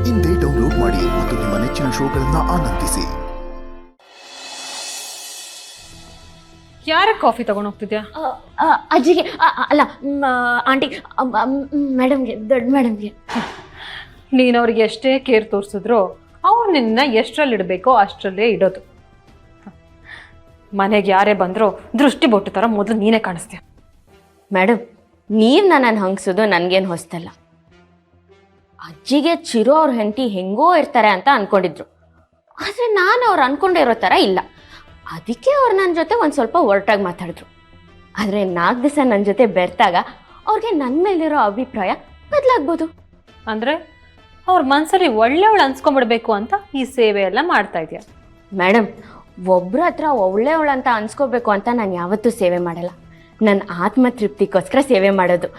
ಇಂದೇ ಡೌನ್ಲೋಡ್ ಮಾಡಿ ಮತ್ತು ನಿಮ್ಮ ನೆಚ್ಚಿನ ಶೋಗಳನ್ನು ಆನಂದಿಸಿ. ಯಾರ ಕಾಫಿ ತಗೊಂಡು ಹೋಗ್ತಿದ್ಯಾ? ಅಜ್ಜಿಗೆ ಅಲ್ಲ ಆಂಟಿ ಮೇಡಮ್ಗೆ, ದೊಡ್ಡ ಮೇಡಮ್ಗೆ. ನೀನು ಅವ್ರಿಗೆ ಎಷ್ಟೇ ಕೇರ್ ತೋರಿಸಿದ್ರು ಅವ್ರು ನಿನ್ನ ಎಷ್ಟರಲ್ಲಿ ಇಡಬೇಕೋ ಅಷ್ಟರಲ್ಲೇ ಇಡೋದು. ಮನೆಗೆ ಯಾರೇ ಬಂದರೂ ದೃಷ್ಟಿ ಬೊಟ್ಟು ಥರ ಮೊದಲು ನೀನೇ ಕಾಣಿಸ್ತೀಯ. ಮೇಡಮ್, ನೀವು ನನ್ನನ್ನು ಹಂಗಿಸೋದು ನನಗೇನು ಹೊಸ್ತಲ್ಲ. ಅಜ್ಜಿಗೆ ಚಿರೋ ಅವ್ರ ಹೆಂಡತಿ ಹೆಂಗೋ ಇರ್ತಾರೆ ಅಂತ ಅನ್ಕೊಂಡಿದ್ರು. ಆದರೆ ನಾನು ಅವ್ರು ಅನ್ಕೊಂಡಿರೋ ಥರ ಇಲ್ಲ. ಅದಕ್ಕೆ ಅವ್ರು ನನ್ನ ಜೊತೆ ಒಂದು ಸ್ವಲ್ಪ ಒರಟಾಗಿ ಮಾತಾಡಿದ್ರು. ಆದರೆ 4 ದಿವಸ ನನ್ನ ಜೊತೆ ಬೆರ್ತಾಗ ಅವ್ರಿಗೆ ನನ್ನ ಮೇಲಿರೋ ಅಭಿಪ್ರಾಯ ಬದಲಾಗ್ಬೋದು. ಅಂದರೆ ಅವ್ರ ಮನಸ್ಸಲ್ಲಿ ಒಳ್ಳೆಯವಳು ಅನ್ಸ್ಕೊಂಡ್ಬಿಡ್ಬೇಕು ಅಂತ ಈ ಸೇವೆ ಎಲ್ಲ ಮಾಡ್ತಾ ಇದೆಯಾ? ಮೇಡಮ್, ಒಬ್ಬರ ಹತ್ರ ಒಳ್ಳೆಯವಳು ಅಂತ ಅನ್ಸ್ಕೋಬೇಕು ಅಂತ ನಾನು ಯಾವತ್ತೂ ಸೇವೆ ಮಾಡಲ್ಲ. ನನ್ನ ಆತ್ಮತೃಪ್ತಿಗೋಸ್ಕರ ಸೇವೆ ಮಾಡೋದು.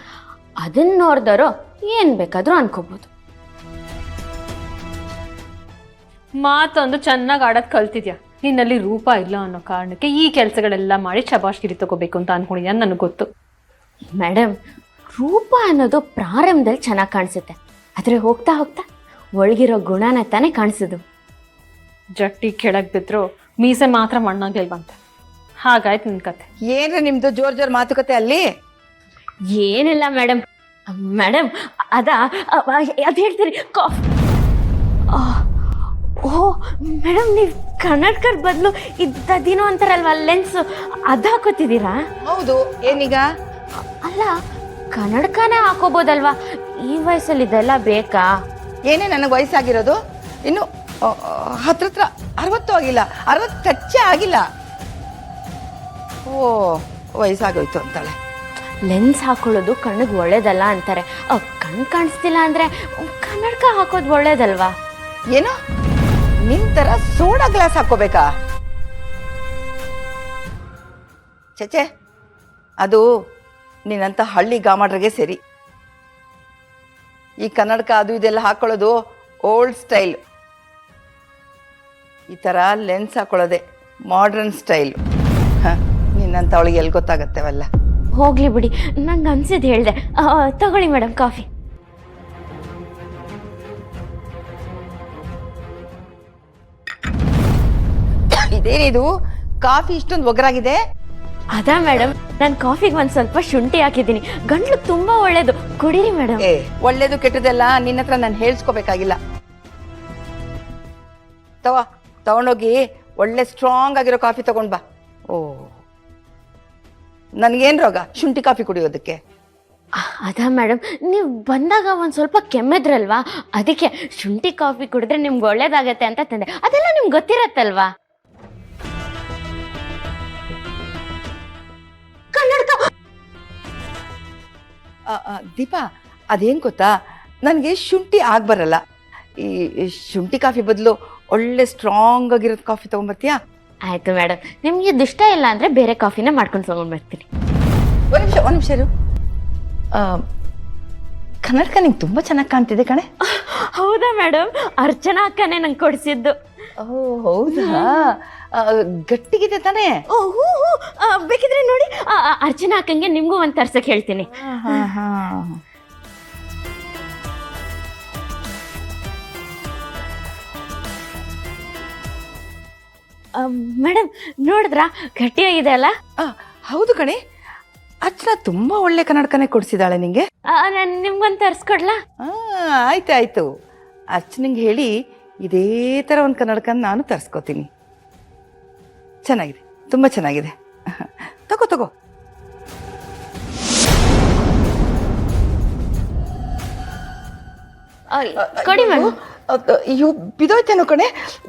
ಅದನ್ನು ನೋಡಿದವರು ಏನು ಬೇಕಾದರೂ ಅನ್ಕೋಬೋದು. ಮಾತೊಂದು ಚೆನ್ನಾಗಿ ಆಡೋದು ಕಲ್ತಿದ್ಯಾ. ನಿನ್ನಲ್ಲಿ ರೂಪ ಇಲ್ಲ ಅನ್ನೋ ಕಾರಣಕ್ಕೆ ಈ ಕೆಲಸಗಳೆಲ್ಲ ಮಾಡಿ ಶಬಾಷ್ಗಿರಿ ತಗೋಬೇಕು ಅಂತ ಅನ್ಕೊಂಡಿದ್ಯಾ, ನನಗೆ ಗೊತ್ತು. ಮೇಡಮ್, ರೂಪ ಅನ್ನೋದು ಪ್ರಾರಂಭದಲ್ಲಿ ಚೆನ್ನಾಗಿ ಕಾಣಿಸುತ್ತೆ. ಆದರೆ ಹೋಗ್ತಾ ಹೋಗ್ತಾ ಒಳಗಿರೋ ಗುಣನ ತಾನೇ ಕಾಣಿಸೋದು. ಜಟ್ಟಿ ಕೆಳಗೆ ಬಿದ್ರು ಮೀಸೆ ಮಾತ್ರ ಮಣ್ಣಾಗ್ಲಿಲ್ವಂತೆ. ಹಾಗಾಯ್ತು ನಿನ್ ಕತೆ. ಏನ್ರಿ ನಿಮ್ದು ಜೋರ್ ಮಾತುಕತೆ ಅಲ್ಲಿ? ಏನಿಲ್ಲ ಮೇಡಮ್. ಮೇಡಮ್ ಅದು ಹೇಳ್ತೀರಿ ಕಾಫ್. ಓ ಮೇಡಮ್, ನೀವು ಕನ್ನಡಕರ ಬದಲು ಇದ್ದದೇನೋ ಅಂತಾರಲ್ವಾ ಲೆನ್ಸು, ಅದು ಹಾಕೋತಿದ್ದೀರಾ? ಹೌದು. ಏನೀಗ? ಅಲ್ಲ, ಕನ್ನಡಕನೇ ಹಾಕೋಬೋದಲ್ವಾ? ಈ ವಯಸ್ಸಲ್ಲಿ ಇದೆಲ್ಲ ಬೇಕಾ? ಏನೇ ನನಗೆ ವಯಸ್ಸಾಗಿರೋದು? ಇನ್ನು ಹತ್ರ 60 ಆಗಿಲ್ಲ, 60 ಟಚ್ಚೇ ಆಗಿಲ್ಲ. ಓ, ವಯಸ್ಸಾಗೋಯ್ತು ಅಂತಾಳೆ. ಲೆನ್ಸ್ ಹಾಕೊಳ್ಳೋದು ಕಣ್ಣಿಗೆ ಒಳ್ಳೇದಲ್ಲ ಅಂತಾರೆ. ಕಣ್ಣು ಕಾಣಿಸ್ತಿಲ್ಲ ಅಂದರೆ ಕನ್ನಡಕ ಹಾಕೋದು ಒಳ್ಳೇದಲ್ವಾ? ಏನು ನಿನ್ ಥರ ಸೋಡಾ ಗ್ಲಾಸ್ ಹಾಕೋಬೇಕಾ? ಚಚೆ, ಅದು ನೀನಂತ ಹಳ್ಳಿ ಗಾಮಾಡ್ರಿಗೆ ಸರಿ. ಈ ಕನ್ನಡಕ ಅದು ಇದೆಲ್ಲ ಹಾಕೊಳ್ಳೋದು ಓಲ್ಡ್ ಸ್ಟೈಲ್. ಈ ಥರ ಲೆನ್ಸ್ ಹಾಕೊಳ್ಳೋದೆ ಮಾಡ್ರನ್ ಸ್ಟೈಲ್. ನಿನ್ನಂತ ಅವಳಿಗೆ ಎಲ್ಲಿ ಗೊತ್ತಾಗತ್ತೇವಲ್ಲ. ಹೋಗ್ಲಿ ಬಿಡಿ, ನಂಗೆ ಅನ್ಸಿದ್ದು ಹೇಳಿದೆ. ತಗೊಳ್ಳಿ ಮೇಡಮ್ ಕಾಫಿ. ಇದೇನಿದು ಕಾಫಿ ಇಷ್ಟೊಂದು ಒಗರಾಗಿದೆ? ಅದಾ ಮೇಡಮ್, ನಾನು ಕಾಫಿಗೆ ಒಂದು ಸ್ವಲ್ಪ ಶುಂಠಿ ಹಾಕಿದ್ದೀನಿ. ಗಂಟ್ಲು ತುಂಬಾ ಒಳ್ಳೇದು, ಕುಡೀರಿ ಮೇಡಮ್. ಒಳ್ಳೇದು ಕೆಟ್ಟದೆಲ್ಲ ನಿನ್ನ ಹತ್ರ ನಾನು ಹೇಳ್ಸ್ಕೋಬೇಕಾಗಿಲ್ಲ. ತಗೊಂಡೋಗಿ ಒಳ್ಳೆ ಸ್ಟ್ರಾಂಗ್ ಆಗಿರೋ ಕಾಫಿ ತಗೊಂಡ್ ಬಾ. ಓ, ನನ್ಗೇನ್ ರೋಗ ಶುಂಠಿ ಕಾಫಿ ಕುಡಿಯೋದಕ್ಕೆ? ಅದಾ ಮೇಡಮ್, ನೀವು ಬಂದಾಗ ಒಂದು ಸ್ವಲ್ಪ ಕೆಮ್ಮಿದ್ರಲ್ವಾ, ಅದಕ್ಕೆ ಶುಂಠಿ ಕಾಫಿ ಕುಡಿದ್ರೆ ನಿಮ್ಗೆ ಒಳ್ಳೇದಾಗತ್ತೆ ಅಂತ ತಂದೆ. ಅದೆಲ್ಲ ನಿಮ್ಗೆ ಗೊತ್ತಿರತ್ತಲ್ವಾ? ದೀಪಾ, ಅದೇನ್ ಗೊತ್ತಾ, ನನಗೆ ಶುಂಠಿ ಆಗ್ಬರಲ್ಲ. ಈ ಶುಂಠಿ ಕಾಫಿ ಬದಲು ಒಳ್ಳೆ ಸ್ಟ್ರಾಂಗ್ ಆಗಿರೋದು ಕಾಫಿ ತಗೊಂಡ್ಬರ್ತೀಯಾ? ಆಯ್ತು ಮೇಡಮ್, ನಿಮ್ಗೆ ಇಷ್ಟ ಇಲ್ಲ ಅಂದ್ರೆ ಬೇರೆ ಕಾಫಿನ ಮಾಡ್ಕೊಂಡು ತಗೊಂಡ್ ಬರ್ತೀನಿ. ಒಂದ್ ನಿಮಿಷ ಇರು. ಕನ್ನಡಕ ನಿಂಗೆ ತುಂಬಾ ಚೆನ್ನಾಗಿ ಕಾಣ್ತಿದೆ ಕಣೆ. ಹೌದಾ ಮೇಡಮ್? ಅರ್ಚನಾ ಅಕ್ಕನೇ ನಂಗೆ ಕೊಡಿಸಿದ್ದು. ಓ ಹೌದಾ? ಗಟ್ಟಿಗಿದೆ ತಾನೇ? ಬೇಕಿದ್ರೆ ನೋಡಿ, ಅರ್ಚನಾ ಅಕ್ಕಂಗೆ ನಿಮ್ಗೂ ಒಂದು ತರ್ಸಕ್ ಹೇಳ್ತೀನಿ. ಮೇಡಮ್ ನೋಡಿದ್ರಾ, ಗಟ್ಟಿಯಾಗಿದೆ ಅಲ್ಲ? ಹೌದು ಕಣೆ, ಅರ್ಚನಾ ತುಂಬಾ ಒಳ್ಳೆ ಕನ್ನಡಕನೇ ಕೊಡಿಸಿದಾಳೆ ನಿಂಗೆ. ನಾನು ನಿಮ್ಗೊಂದು ತರ್ಸ್ಕೊಡ್ಲಾ? ಆಯ್ತು. ಅರ್ಚನಿಗೆ ಹೇಳಿ ಇದೇ ಥರ ಒಂದು ಕನ್ನಡಕನ ನಾನು ತರಿಸ್ಕೋತೀನಿ. ಚೆನ್ನಾಗಿದೆ, ತುಂಬ ಚೆನ್ನಾಗಿದೆ. ತಗೋ. ಕೊಡಿ ಮೇಡಮ್. ಅಯ್ಯೋ, ಬಿದೋಯ್ತೇನೋ ಕಣೆ.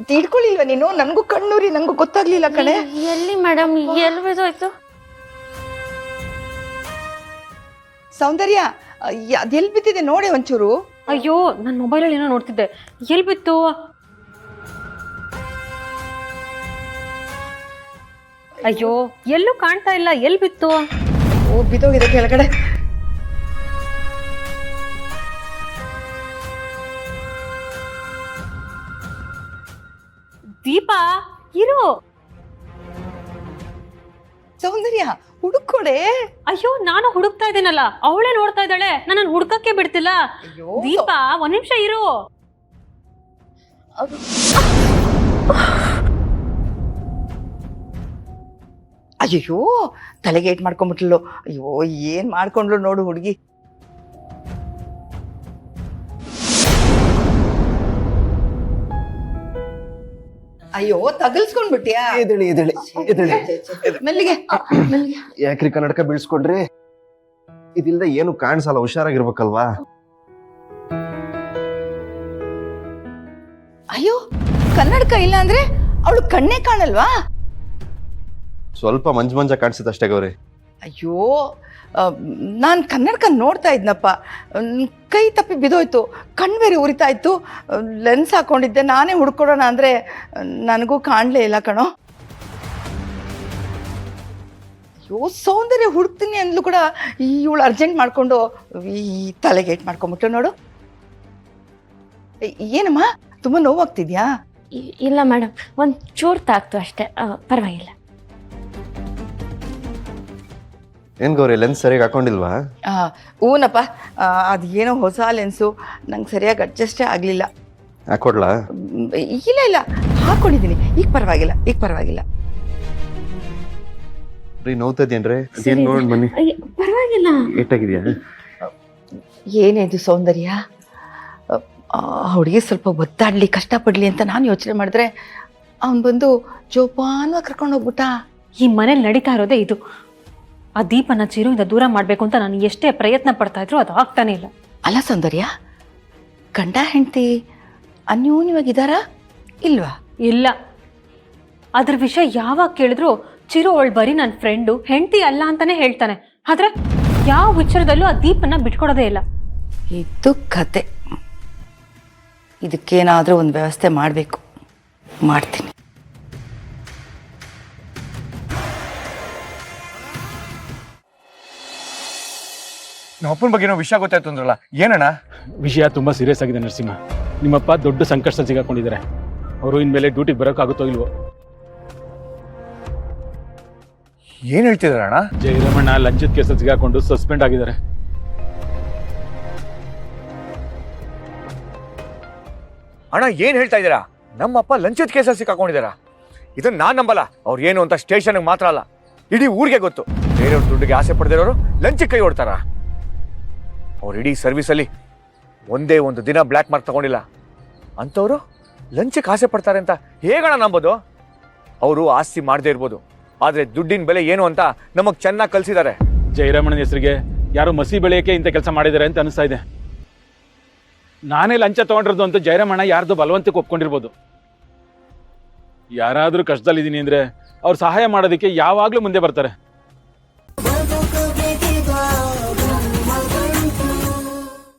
ತಿಳ್ಕೊಳ್ಳಿಲ್ವ ನೀನು? ನನಗೂ ಕಣ್ಣೂರಿ, ನನಗೂ ಗೊತ್ತಾಗ್ಲಿಲ್ಲ ಕಣೆ. ಎಲ್ಲಿ ಮೇಡಮ್, ಎಲ್ಲಿ ಬಿದೋಯ್ತು? ಸೌಂದರ್ಯ, ಅದೆಲ್ಲಿ ಬಿದ್ದಿದೆ ನೋಡಿ ಒಂಚೂರು. ಅಯ್ಯೋ, ನನ್ನ ಮೊಬೈಲಲ್ಲಿ ಏನೋ ನೋಡ್ತಿದ್ದೆ. ಎಲ್ಲಿ ಬಿತ್ತು? ಅಯ್ಯೋ, ಎಲ್ಲೂ ಕಾಣ್ತಾ ಇಲ್ಲ. ಎಲ್ಲಿ ಬಿತ್ತು? ಓ, ಬಿದ್ದೋಗಿದೆ ಕೆಳಗಡೆ. ದೀಪಾ, ಇರು. ಸೌಂದರ್ಯ, ಹುಡುಕೊಡೆ. ಅಯ್ಯೋ, ನಾನು ಹುಡುಕ್ತಾ ಇದ್ದೀನಲ್ಲ, ಅವಳೇ ನೋಡ್ತಾ ಇದ್ದಾಳೆ. ನನ್ನ ಹುಡ್ಕಕ್ಕೆ ಬಿಡ್ತಿಲ್ಲ. ದೀಪಾ, ಒಂದ್ ನಿಮಿಷ ಇರು. ಅಯ್ಯೋ ತಲೆಗೆ ಏಟ್ ಮಾಡ್ಕೊಂಡ್ಬಿಟ್ಲು. ಅಯ್ಯೋ ಏನ್ ಮಾಡ್ಕೊಂಡ್ಲು ನೋಡು ಹುಡುಗಿ. ಅಯ್ಯೋ ತಗಲ್ಸ್ಕೊಂಡ್ಬಿಟ್ಯಾ? ಎದಳಿ ಮೆಲ್ಲಿಗೆ ಮೆಲ್ಲಿಗೆ. ಯಾಕ್ರಿ ಕನ್ನಡಕ ಬೀಳ್ಸ್ಕೊಡ್ರಿ? ಇದಿಲ್ದ ಏನು ಕಾಣಿಸಲ್ಲ, ಹುಷಾರಾಗಿರ್ಬೇಕಲ್ವಾ? ಅಯ್ಯೋ ಕನ್ನಡಕ ಇಲ್ಲ ಅಂದ್ರೆ ಅವಳು ಕಣ್ಣೇ ಕಾಣಲ್ವಾ? ಸ್ವಲ್ಪ ಮಂಜ ಕಾಣಿಸುತ್ತೆ ಅಷ್ಟೇ ಗೌರಿ. ಅಯ್ಯೋ ನಾನು ಕನ್ನಡಕ ನೋಡ್ತಾ ಇದ್ನಪ್ಪ, ಕೈ ತಪ್ಪಿ ಬಿದ್ದೋಯ್ತು, ಕಣ್ಣು ಬೇರೆ ಉರಿತಾ ಇತ್ತು, ಲೆನ್ಸ್ ಹಾಕೊಂಡಿದ್ದೆ. ನಾನೇ ಹುಡ್ಕೊಡೋಣ ಅಂದರೆ ನನಗೂ ಕಾಣಲೇ ಇಲ್ಲ ಕಣೋ. ಅಯ್ಯೋ ಸೌಂದರ್ಯ ಹುಡುಕ್ತೀನಿ ಅಂದ್ಲು ಕೂಡ ಇವಳು ಅರ್ಜೆಂಟ್ ಮಾಡಿಕೊಂಡು ಈ ತಲೆಗೆ ಏಟ್ ಮಾಡ್ಕೊಂಬಿಟ್ಟು ನೋಡು. ಏನಮ್ಮ ತುಂಬ ನೋವಾಗ್ತಿದ್ಯಾ? ಇಲ್ಲ ಮೇಡಮ್, ಒಂದು ಚೂರು ತಾಕ್ತು ಅಷ್ಟೇ, ಪರವಾಗಿಲ್ಲ. ಏನ್ ಗೌರಿ, ಲೆನ್ಸ್ ಸರಿಯಾಗಿ ಹಾಕೊಂಡಿಲ್ವಾ? ಹೂನಪ್ಪ, ಅದು ಏನೋ ಹೊಸ ಲೆನ್ಸು, ನಂಗೆ ಸರಿಯಾಗಿ ಅಡ್ಜಸ್ಟೇ ಆಗಲಿಲ್ಲ. ಹಾಕೊಡ್ಲಾ? ಇಲ್ಲ ಹಾಕೊಂಡಿದ್ದೀನಿ, ಈಗ ಪರವಾಗಿಲ್ಲ. ರೀ ನೋವ್ತದೇನ್ರಿ? ಅದೇನ್ ನೋಡ್ ಬನ್ನಿ. ಪರವಾಗಿಲ್ಲ. ಏಟಾಗಿದ್ಯಾ? ಏನೇ ಇದು ಸೌಂದರ್ಯ? ಹುಡುಗಿ ಸ್ವಲ್ಪ ಒದ್ದಾಡ್ಲಿ, ಕಷ್ಟಪಡ್ಲಿ ಅಂತ ನಾನು ಯೋಚನೆ ಮಾಡಿದ್ರೆ ಅವನು ಬಂದು ಜೋಪಾನವಾಗಿ ಕರ್ಕೊಂಡು ಹೋಗ್ಬಿಟ್ಟ. ಈ ಮನೇಲಿ ನಡೀತಾ ಇರೋದೇ ಇದು. ಆ ದೀಪನ ಚಿರುವಿಂದ ದೂರ ಮಾಡಬೇಕು ಅಂತ ನಾನು ಎಷ್ಟೇ ಪ್ರಯತ್ನ ಪಡ್ತಾ ಇದ್ರು ಅದು ಆಗ್ತಾನೆ ಇಲ್ಲ. ಅಲ್ಲ ಸೌಂದರ್ಯ, ಗಂಡ ಹೆಂಡತಿ ಅನ್ಯೂನ್ಯವಾಗಿದ್ದಾರಾ ಇಲ್ವಾ? ಇಲ್ಲ, ಅದ್ರ ವಿಷಯ ಯಾವಾಗ ಕೇಳಿದ್ರು ಚಿರು ಅವಳು ಬರೀ ನನ್ನ ಫ್ರೆಂಡು, ಹೆಂಡತಿ ಅಲ್ಲ ಅಂತಾನೆ ಹೇಳ್ತಾನೆ. ಆದ್ರೆ ಯಾವ ವಿಚಾರದಲ್ಲೂ ಆ ದೀಪನ ಬಿಟ್ಕೊಡೋದೇ ಇಲ್ಲ. ಇದು ಕತೆ. ಇದಕ್ಕೇನಾದರೂ ಒಂದು ವ್ಯವಸ್ಥೆ ಮಾಡಬೇಕು, ಮಾಡ್ತೀನಿ. ನಮ್ಮ ಅಪ್ಪನ ಬಗ್ಗೆ ಏನೋ ವಿಷಯ ಗೊತ್ತಾಯ್ತು ಅಂದ್ರಲ್ಲ, ಏನಣ್ಣ? ವಿಷಯ ತುಂಬ ಸೀರಿಯಸ್ ಆಗಿದೆ ನರಸಿಂಹ. ನಿಮ್ಮಪ್ಪ ದೊಡ್ಡ ಸಂಕಷ್ಟ ಸಿಗಾಕೊಂಡಿದ್ದಾರೆ. ಅವರು ಇನ್ಮೇಲೆ ಡ್ಯೂಟಿಗೆ ಬರೋಕ್ಕಾಗುತ್ತೋ ಇಲ್ವೋ? ಏನ್ ಹೇಳ್ತಿದಾರ ಅಣ್ಣ? ಜಯರಮಣ್ಣ ಲಂಚದ ಕೇಸಲ್ಲಿ ಸಿಗಾಕೊಂಡು ಸಸ್ಪೆಂಡ್ ಆಗಿದ್ದಾರೆ. ಅಣ್ಣ ಏನ್ ಹೇಳ್ತಾ ಇದ್ದೀರಾ? ನಮ್ಮಪ್ಪ ಲಂಚದ ಕೇಸಲ್ಲಿ ಸಿಕ್ಕಾಕೊಂಡಿದಾರ? ಇದನ್ನ ನಾನ್ ನಂಬಲ್ಲ. ಅವ್ರು ಏನು ಅಂತ ಸ್ಟೇಷನ್ಗೆ ಮಾತ್ರ ಅಲ್ಲ, ಇಡೀ ಊರಿಗೆ ಗೊತ್ತು. ಬೇರೆಯವ್ರ ದುಡ್ಡಿಗೆ ಆಸೆ ಪಡೆದಿರೋರು ಲಂಚಕ್ಕೆ ಕೈ ಹೊಡ್ತಾರ? ಅವ್ರು ಇಡೀ ಸರ್ವಿಸಲ್ಲಿ ಒಂದೇ ಒಂದು ದಿನ ಬ್ಲ್ಯಾಕ್ ಮಾರ್ಕ್ ತಗೊಂಡಿಲ್ಲ. ಅಂಥವ್ರು ಲಂಚಕ್ಕೆ ಆಸೆ ಪಡ್ತಾರೆ ಅಂತ ಹೇಗಣ ನಂಬೋದು? ಅವರು ಆಸ್ತಿ ಮಾಡದೇ ಇರ್ಬೋದು, ಆದ್ರೆ ದುಡ್ಡಿನ ಬೆಲೆ ಏನು ಅಂತ ನಮಗ್ ಚೆನ್ನಾಗಿ ಕಲ್ಸಿದ್ದಾರೆ. ಜಯರಮಣ್ಣನ ಹೆಸರಿಗೆ ಯಾರೋ ಮಸಿ ಬೆಳೆಯಕ್ಕೆ ಇಂಥ ಕೆಲಸ ಮಾಡಿದ್ದಾರೆ ಅಂತ ಅನಿಸ್ತಾ ಇದೆ. ನಾನೇ ಲಂಚ ತಗೊಂಡಿರೋದು ಅಂತ ಜಯರಮಣ್ಣ ಯಾರ್ದು ಬಲವಂತಕ್ಕೆ ಒಪ್ಕೊಂಡಿರ್ಬೋದು. ಯಾರಾದರೂ ಕಷ್ಟದಲ್ಲಿದ್ದೀನಿ ಅಂದ್ರೆ ಅವ್ರು ಸಹಾಯ ಮಾಡೋದಕ್ಕೆ ಯಾವಾಗಲೂ ಮುಂದೆ ಬರ್ತಾರೆ.